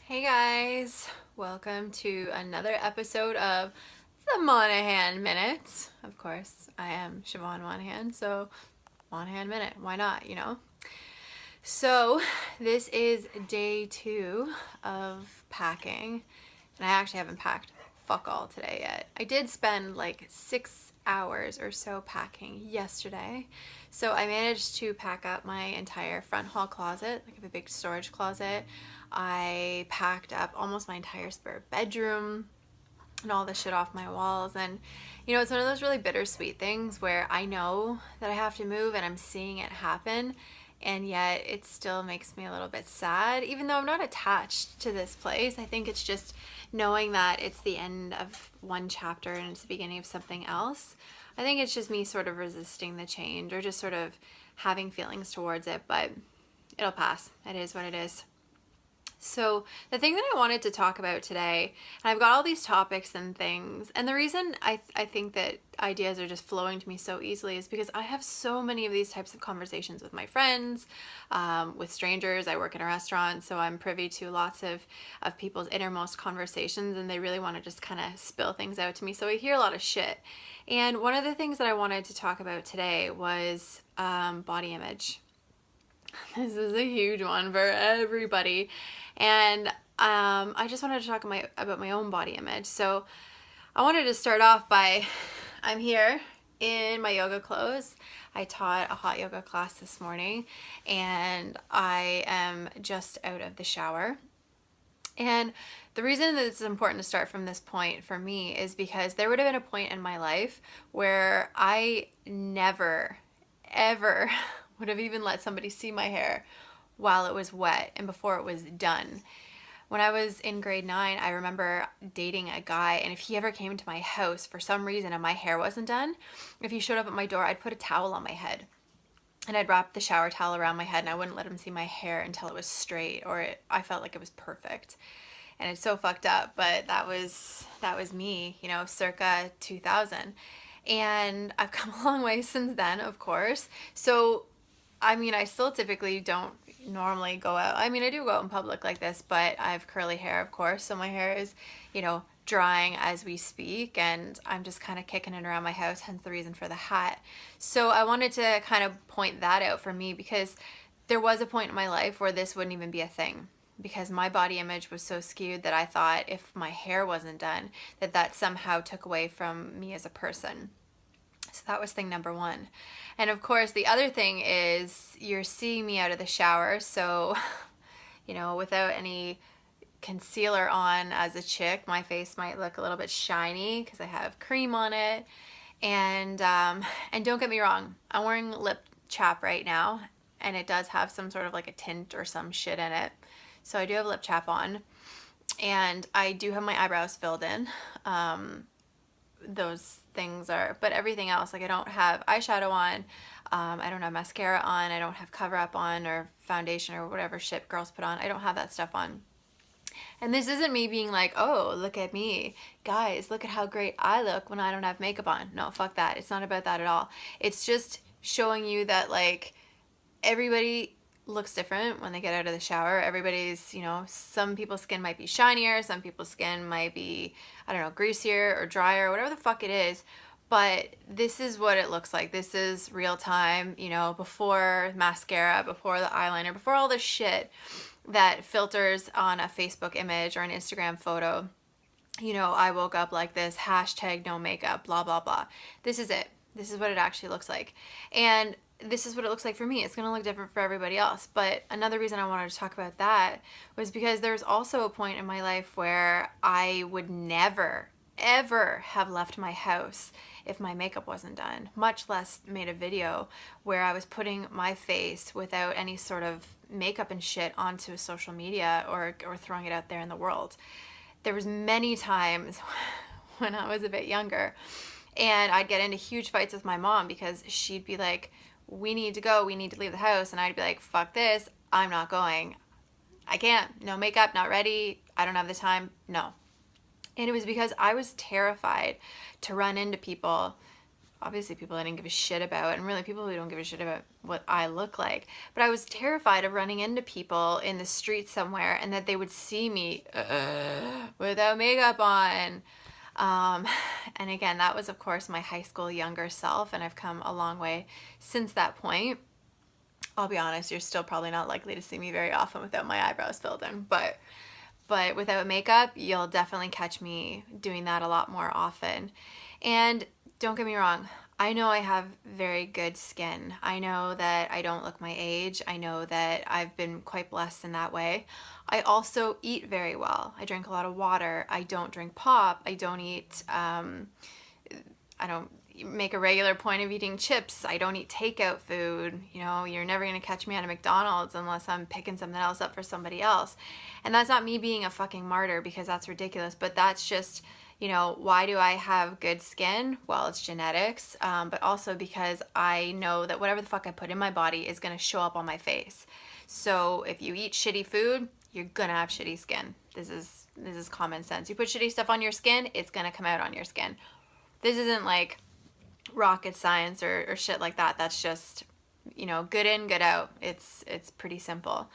Hey guys, welcome to another episode of the Monahan Minutes. Of course, I am Siobhan Monahan, so Monahan Minute, why not, you know? So, this is day 2 of packing, and I actually haven't packed fuck all today yet. I did spend like 6 hours or so packing yesterday, so I managed to pack up my entire front hall closet, like I have a big storage closet. I packed up almost my entire spare bedroom and all the shit off my walls. And you know, it's one of those really bittersweet things where I know that I have to move and I'm seeing it happen, and yet it still makes me a little bit sad, even though I'm not attached to this place. I think it's just knowing that it's the end of one chapter and it's the beginning of something else. I think it's just me sort of resisting the change or just sort of having feelings towards it, but it'll pass. It is what it is. So the thing that I wanted to talk about today, and I've got all these topics and things, and the reason I think that ideas are just flowing to me so easily is because I have so many of these types of conversations with my friends, with strangers. I work in a restaurant, so I'm privy to lots of people's innermost conversations, and they really want to just kind of spill things out to me. So I hear a lot of shit. And one of the things that I wanted to talk about today was body image. This is a huge one for everybody. And I just wanted to talk about my own body image. So I wanted to start off by, I'm here in my yoga clothes. I taught a hot yoga class this morning, and I am just out of the shower. And the reason that it's important to start from this point for me is because there would have been a point in my life where I never, ever would have even let somebody see my hair while it was wet and before it was done. When I was in grade 9, I remember dating a guy, and if he ever came to my house for some reason and my hair wasn't done, if he showed up at my door, I'd put a towel on my head. And I'd wrap the shower towel around my head, and I wouldn't let him see my hair until it was straight, or I felt like it was perfect. And it's so fucked up, but that was me, you know, circa 2000. And I've come a long way since then, of course. So I mean, I still typically don't normally go out. I mean, I do go out in public like this, but I have curly hair, of course. So my hair is, you know, drying as we speak, and I'm just kind of kicking it around my house, hence the reason for the hat. So I wanted to kind of point that out for me because there was a point in my life where this wouldn't even be a thing, because my body image was so skewed that I thought if my hair wasn't done, that somehow took away from me as a person. So that was thing number 1. And of course, the other thing is you're seeing me out of the shower. So, you know, without any concealer on as a chick, my face might look a little bit shiny because I have cream on it. And don't get me wrong, I'm wearing lip chap right now, and it does have some sort of like a tint or some shit in it. So I do have lip chap on, and I do have my eyebrows filled in. Those things are, but everything else, like I don't have eyeshadow on, I don't have mascara on, I don't have cover up on or foundation or whatever shit girls put on. I don't have that stuff on. And this isn't me being like, oh, look at me, guys, look at how great I look when I don't have makeup on. No, fuck that. It's not about that at all. It's just showing you that like everybody looks different when they get out of the shower. Everybody's, you know, some people's skin might be shinier, some people's skin might be, I don't know, greasier or drier, whatever the fuck it is. But this is what it looks like. This is real time, you know, before mascara, before the eyeliner, before all this shit that filters on a Facebook image or an Instagram photo. You know, I woke up like this, hashtag no makeup, blah, blah, blah. This is it. This is what it actually looks like. And this is what it looks like for me. It's going to look different for everybody else. But another reason I wanted to talk about that was because there's also a point in my life where I would never, ever have left my house if my makeup wasn't done, much less made a video where I was putting my face without any sort of makeup and shit onto social media or throwing it out there in the world. There was many times when I was a bit younger, and I'd get into huge fights with my mom because she'd be like, we need to go, we need to leave the house. And I'd be like, fuck this, I'm not going. I can't, no makeup, not ready, I don't have the time, no. And it was because I was terrified to run into people obviously people I didn't give a shit about, and really people who don't give a shit about what I look like. But I was terrified of running into people in the street somewhere and that they would see me without makeup on. And again, that was, of course, my high school younger self, and I've come a long way since that point. I'll be honest, you're still probably not likely to see me very often without my eyebrows filled in, but without makeup, you'll definitely catch me doing that a lot more often. And don't get me wrong, I know I have very good skin. I know that I don't look my age. I know that I've been quite blessed in that way. I also eat very well. I drink a lot of water. I don't drink pop. I don't eat, I don't make a regular point of eating chips. I don't eat takeout food. You know, you're never going to catch me at a McDonald's unless I'm picking something else up for somebody else. And that's not me being a fucking martyr, because that's ridiculous, but that's just, you know, why do I have good skin? Well, it's genetics, but also because I know that whatever the fuck I put in my body is going to show up on my face. So if you eat shitty food, you're going to have shitty skin. This is common sense. You put shitty stuff on your skin, it's going to come out on your skin. This isn't like rocket science or shit like that. That's just, you know, good in, good out. It's pretty simple.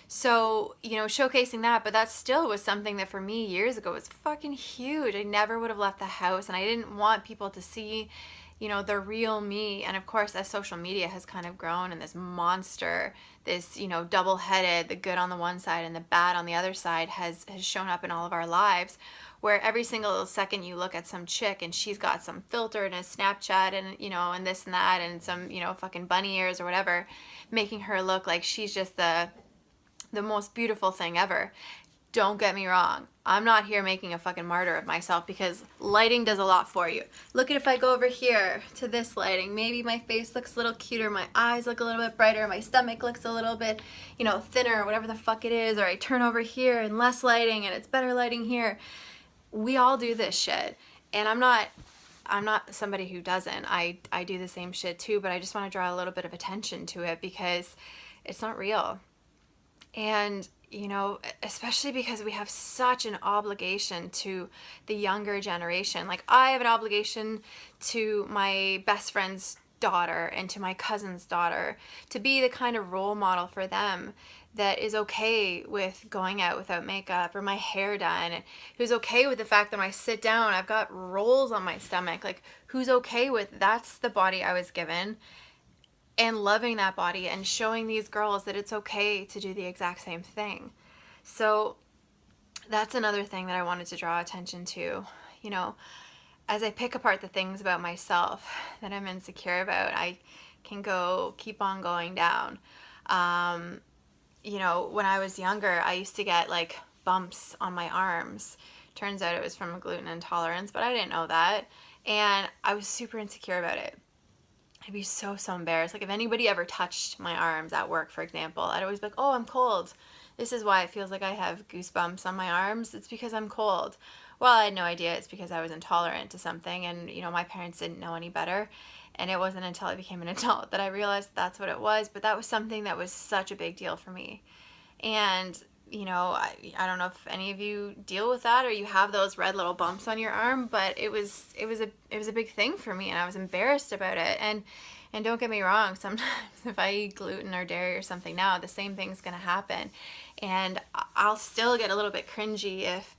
So, you know, showcasing that, but that still was something that for me years ago was fucking huge. I never would have left the house, and I didn't want people to see, you know, the real me. And of course, as social media has kind of grown, and this monster, this, you know, double-headed, the good on the one side and the bad on the other side has shown up in all of our lives, where every single second you look at some chick and she's got some filter and a Snapchat and, you know, and this and that and some, you know, fucking bunny ears or whatever, making her look like she's just the most beautiful thing ever. Don't get me wrong. I'm not here making a fucking martyr of myself, because lighting does a lot for you. Look at, if I go over here to this lighting, maybe my face looks a little cuter, my eyes look a little bit brighter, my stomach looks a little bit, you know, thinner, or whatever the fuck it is, or I turn over here and less lighting and it's better lighting here. We all do this shit. And I'm not somebody who doesn't. I do the same shit too, but I just want to draw a little bit of attention to it because it's not real. And, you know, especially because we have such an obligation to the younger generation. Like, I have an obligation to my best friend's daughter and to my cousin's daughter to be the kind of role model for them that is okay with going out without makeup or my hair done, who's okay with the fact that when I sit down, I've got rolls on my stomach. Like, who's okay with that's the body I was given, and loving that body and showing these girls that it's okay to do the exact same thing. So that's another thing that I wanted to draw attention to. You know, as I pick apart the things about myself that I'm insecure about, I can keep on going down. You know, when I was younger, I used to get like bumps on my arms. Turns out it was from a gluten intolerance, but I didn't know that. And I was super insecure about it. I'd be so embarrassed. Like, if anybody ever touched my arms at work, for example, I'd always be like, oh, I'm cold. This is why it feels like I have goosebumps on my arms. It's because I'm cold. Well, I had no idea. It's because I was intolerant to something, and, you know, my parents didn't know any better. And it wasn't until I became an adult that I realized that's what it was. But that was something that was such a big deal for me. And, you know, I don't know if any of you deal with that or you have those red little bumps on your arm, but it was a big thing for me, and I was embarrassed about it. And don't get me wrong, sometimes if I eat gluten or dairy or something now, the same thing's going to happen. And I'll still get a little bit cringy if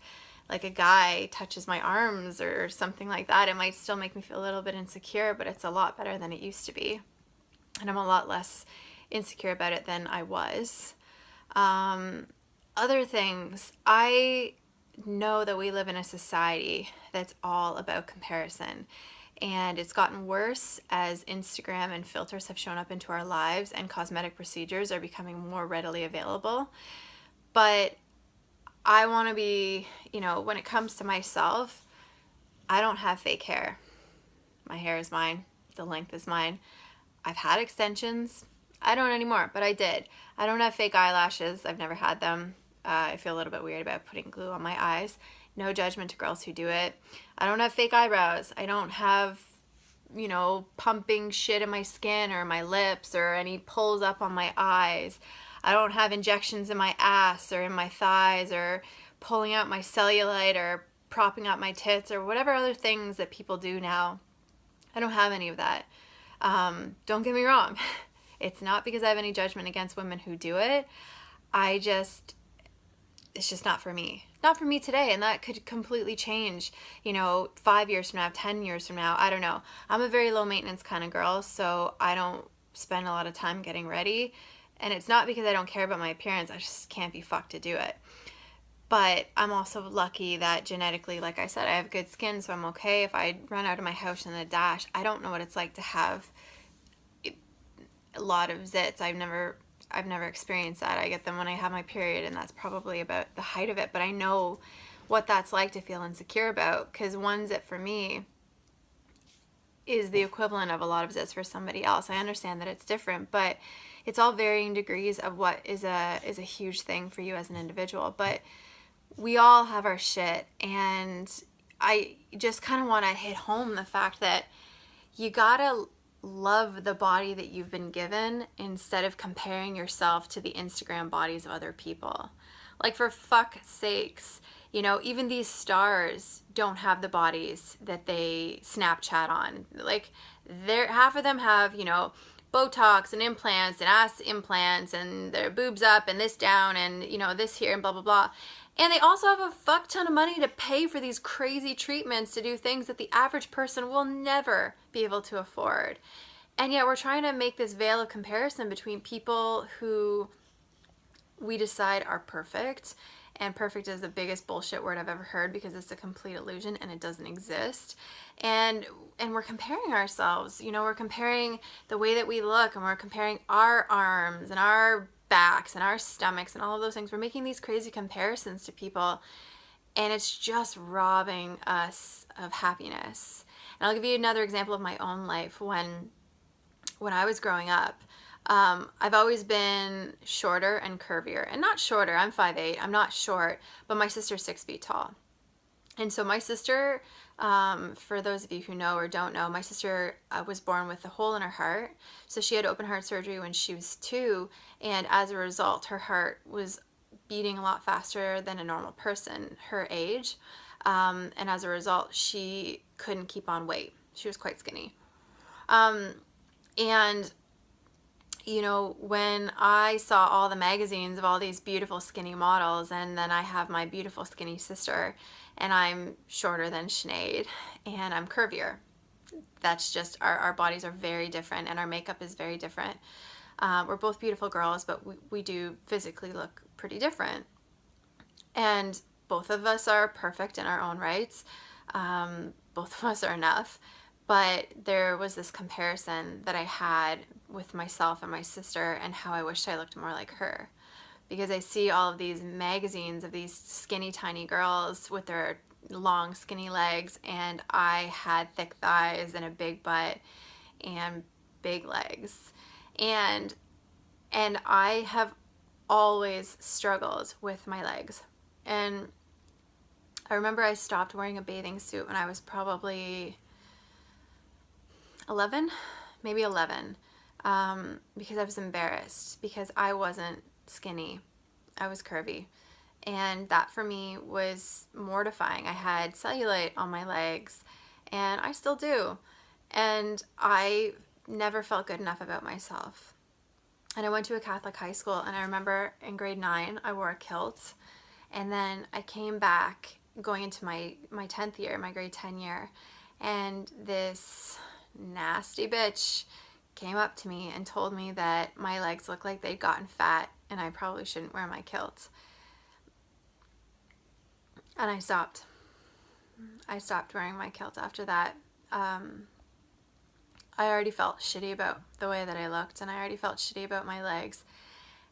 like a guy touches my arms or something like that. It might still make me feel a little bit insecure, but it's a lot better than it used to be. And I'm a lot less insecure about it than I was. Other things, I know that we live in a society that's all about comparison, and it's gotten worse as Instagram and filters have shown up into our lives and cosmetic procedures are becoming more readily available. But I want to be, you know, when it comes to myself, I don't have fake hair. My hair is mine. The length is mine. I've had extensions. I don't anymore, but I did. I don't have fake eyelashes. I've never had them. I feel a little bit weird about putting glue on my eyes. No judgment to girls who do it. I don't have fake eyebrows. I don't have, you know, pumping shit in my skin or my lips or any pulls up on my eyes. I don't have injections in my ass or in my thighs or pulling out my cellulite or propping up my tits or whatever other things that people do now I don't have any of that. Don't get me wrong. It's not because I have any judgment against women who do it. It's just not for me. Not for me today, and that could completely change, 5 years from now, 10 years from now. I don't know. I'm a very low maintenance kind of girl, so I don't spend a lot of time getting ready. And it's not because I don't care about my appearance. I just can't be fucked to do it. But I'm also lucky that genetically, like I said, I have good skin, so I'm okay. If I run out of my house in a dash, I don't know what it's like to have a lot of zits. I've never experienced that. I get them when I have my period, and that's probably about the height of it. But I know what that's like to feel insecure about, because one zit for me is the equivalent of a lot of zits for somebody else. I understand that it's different, but it's all varying degrees of what is a huge thing for you as an individual. But we all have our shit, and I just kind of want to hit home the fact that you gotta love the body that you've been given instead of comparing yourself to the Instagram bodies of other people. Like, for fuck's sakes, even these stars don't have the bodies that they Snapchat on. Like, half of them have, Botox and implants and ass implants and their boobs up and this down and, this here and blah, blah, blah. And they also have a fuck ton of money to pay for these crazy treatments to do things that the average person will never be able to afford. And yet we're trying to make this veil of comparison between people who we decide are perfect. And perfect is the biggest bullshit word I've ever heard, because it's a complete illusion and it doesn't exist. And we're comparing ourselves. We're comparing the way that we look, and we're comparing our arms and our backs and our stomachs and all of those things. We're making these crazy comparisons to people, and it's just robbing us of happiness. And I'll give you another example of my own life. When I was growing up, I've always been shorter and curvier. And not shorter, I'm 5'8", I'm not short, but my sister's 6 feet tall. And so my sister, for those of you who know or don't know, my sister was born with a hole in her heart. So she had open heart surgery when she was 2, and as a result, her heart was beating a lot faster than a normal person her age. And as a result, she couldn't keep on weight. She was quite skinny. And when I saw all the magazines of all these beautiful skinny models, and then I have my beautiful skinny sister, and I'm shorter than Sinead, and I'm curvier. That's just, our bodies are very different, and our makeup is very different. We're both beautiful girls, but we do physically look pretty different. And both of us are perfect in our own rights. Both of us are enough. But there was this comparison that I had with myself and my sister, and how I wished I looked more like her. Because I see all of these magazines of these skinny, tiny girls with their long, skinny legs, and I had thick thighs and a big butt and big legs. And I have always struggled with my legs. And I remember I stopped wearing a bathing suit when I was probably 11, maybe 11, because I was embarrassed, because I wasn't skinny, I was curvy, and that for me was mortifying. I had cellulite on my legs, and I still do, and I never felt good enough about myself. And I went to a Catholic high school, and I remember in grade 9 I wore a kilt, and then I came back going into my 10th year, my grade 10 year, and this nasty bitch came up to me and told me that my legs looked like they'd gotten fat and I probably shouldn't wear my kilt. And I stopped wearing my kilt after that. I already felt shitty about the way that I looked, and I already felt shitty about my legs,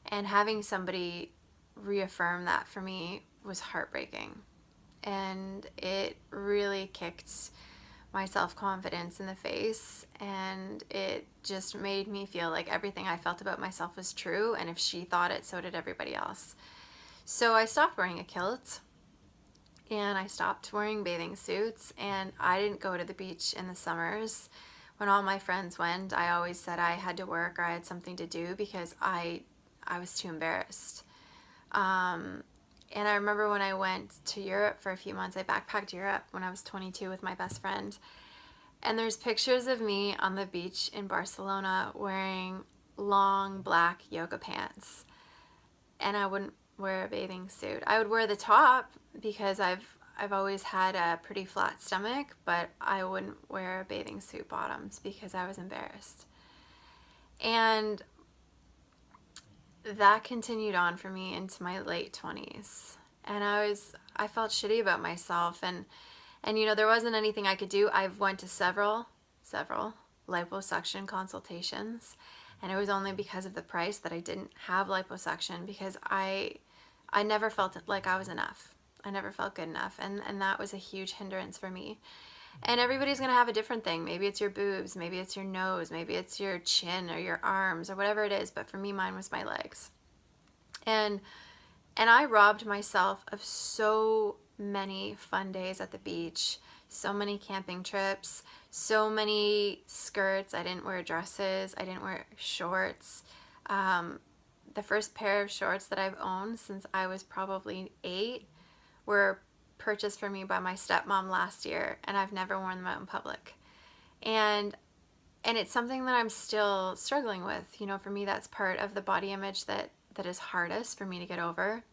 and having somebody reaffirm that for me was heartbreaking, and it really kicked my self-confidence in the face, and it just made me feel like everything I felt about myself was true, and if she thought it, so did everybody else. So I stopped wearing a kilt, and I stopped wearing bathing suits, and I didn't go to the beach in the summers. When all my friends went, I always said I had to work or I had something to do, because I was too embarrassed. And I remember when I went to Europe for a few months, I backpacked Europe when I was 22 with my best friend. And there's pictures of me on the beach in Barcelona wearing long black yoga pants. And I wouldn't wear a bathing suit. I would wear the top because I've always had a pretty flat stomach, but I wouldn't wear bathing suit bottoms because I was embarrassed. And that continued on for me into my late 20s. And I felt shitty about myself, and you know, there wasn't anything I could do. I've went to several liposuction consultations, and it was only because of the price that I didn't have liposuction, because I never felt like I was enough. I never felt good enough, and that was a huge hindrance for me. And everybody's going to have a different thing. Maybe it's your boobs, maybe it's your nose, maybe it's your chin or your arms or whatever it is, but for me, mine was my legs. And I robbed myself of so many fun days at the beach, so many camping trips, so many skirts. I didn't wear dresses, I didn't wear shorts. The first pair of shorts that I've owned since I was probably 8 were purchased for me by my stepmom last year, and I've never worn them out in public. And it's something that I'm still struggling with. You know, for me, that's part of the body image that is hardest for me to get over.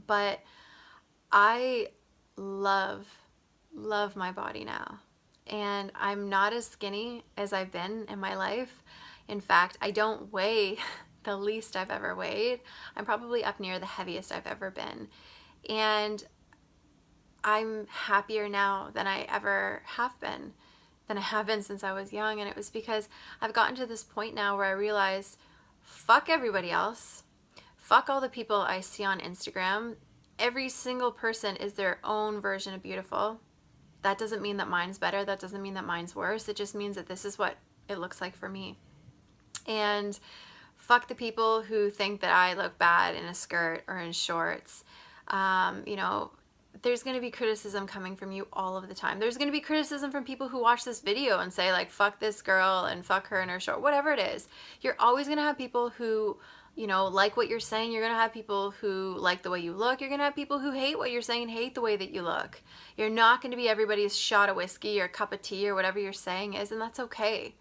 But I love my body now. And I'm not as skinny as I've been in my life. In fact, I don't weigh the least I've ever weighed. I'm probably up near the heaviest I've ever been. And I'm happier now than I ever have been, than I have been since I was young. And it was because I've gotten to this point now where I realized, fuck everybody else. Fuck all the people I see on Instagram. Every single person is their own version of beautiful. That doesn't mean that mine's better. That doesn't mean that mine's worse. It just means that this is what it looks like for me. And fuck the people who think that I look bad in a skirt or in shorts. You know, there's going to be criticism coming from you all of the time. There's going to be criticism from people who watch this video and say, like, fuck this girl and fuck her in her short, whatever it is. You're always going to have people who, you know, like what you're saying. You're going to have people who like the way you look. You're going to have people who hate what you're saying and hate the way that you look. You're not going to be everybody's shot of whiskey or cup of tea or whatever you're saying is, and that's okay.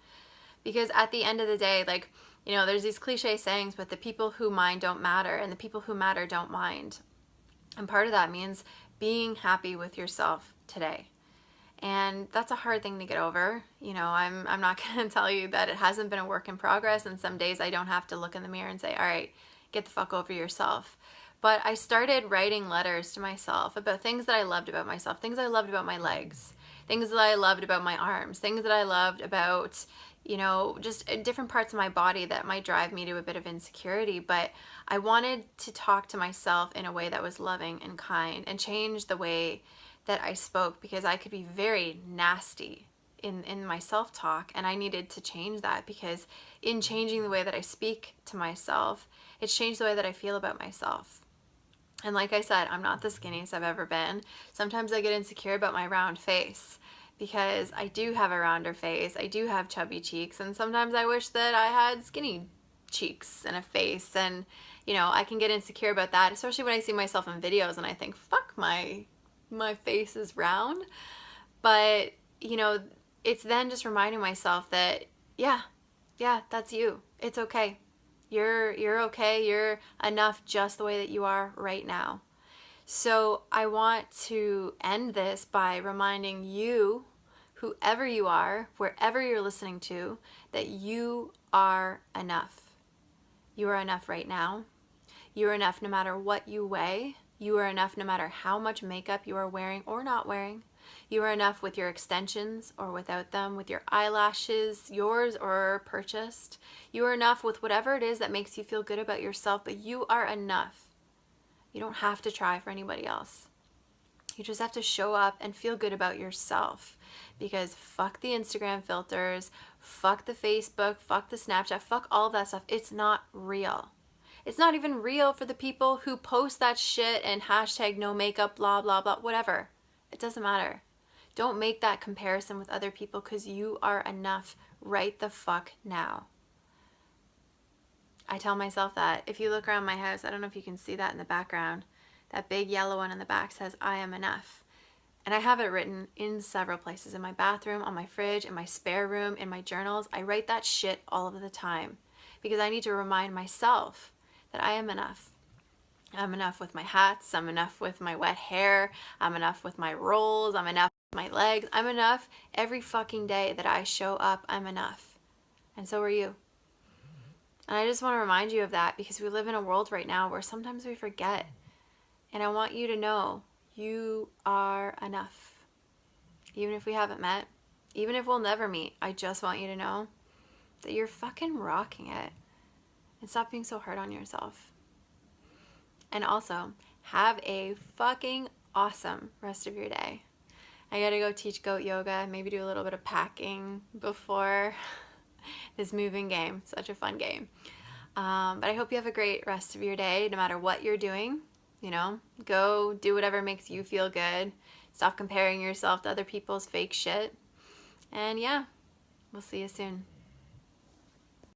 Because at the end of the day, like, you know, there's these cliche sayings, but the people who mind don't matter, and the people who matter don't mind. And part of that means being happy with yourself today. And that's a hard thing to get over. You know, I'm not going to tell you that it hasn't been a work in progress, and some days I don't have to look in the mirror and say, all right, get the fuck over yourself. But I started writing letters to myself about things that I loved about myself, things I loved about my legs, things that I loved about my arms, things that I loved about, you know, just different parts of my body that might drive me to a bit of insecurity. But I wanted to talk to myself in a way that was loving and kind and change the way that I spoke, because I could be very nasty in my self-talk, and I needed to change that, because in changing the way that I speak to myself, it's changed the way that I feel about myself. And like I said, I'm not the skinniest I've ever been. Sometimes I get insecure about my round face, because I do have a rounder face, I do have chubby cheeks, and sometimes I wish that I had skinny cheeks and a face, and you know, I can get insecure about that, especially when I see myself in videos and I think, fuck, my face is round. But you know, it's then just reminding myself that yeah, that's you. It's okay. You're okay. You're enough just the way that you are right now. So I want to end this by reminding you, whoever you are, wherever you're listening to, that you are enough. You are enough right now. You are enough no matter what you weigh. You are enough no matter how much makeup you are wearing or not wearing. You are enough with your extensions or without them, with your eyelashes, yours or purchased. You are enough with whatever it is that makes you feel good about yourself, but you are enough. You don't have to try for anybody else. You just have to show up and feel good about yourself, because fuck the Instagram filters, fuck the Facebook, fuck the Snapchat, fuck all of that stuff. It's not real. It's not even real for the people who post that shit and hashtag no makeup, blah, blah, blah, whatever. It doesn't matter. Don't make that comparison with other people, because you are enough right the fuck now. I tell myself that. If you look around my house, I don't know if you can see that in the background, that big yellow one in the back says, I am enough. And I have it written in several places, in my bathroom, on my fridge, in my spare room, in my journals. I write that shit all of the time because I need to remind myself that I am enough. I'm enough with my hats. I'm enough with my wet hair. I'm enough with my rolls. I'm enough with my legs. I'm enough every fucking day that I show up. I'm enough. And so are you. And I just want to remind you of that because we live in a world right now where sometimes we forget. And I want you to know you are enough. Even if we haven't met, even if we'll never meet, I just want you to know that you're fucking rocking it. And stop being so hard on yourself. And also, have a fucking awesome rest of your day. I gotta go teach goat yoga, maybe do a little bit of packing before this moving game. Such a fun game. But I hope you have a great rest of your day, no matter what you're doing. You know, go do whatever makes you feel good. Stop comparing yourself to other people's fake shit. And yeah, we'll see you soon.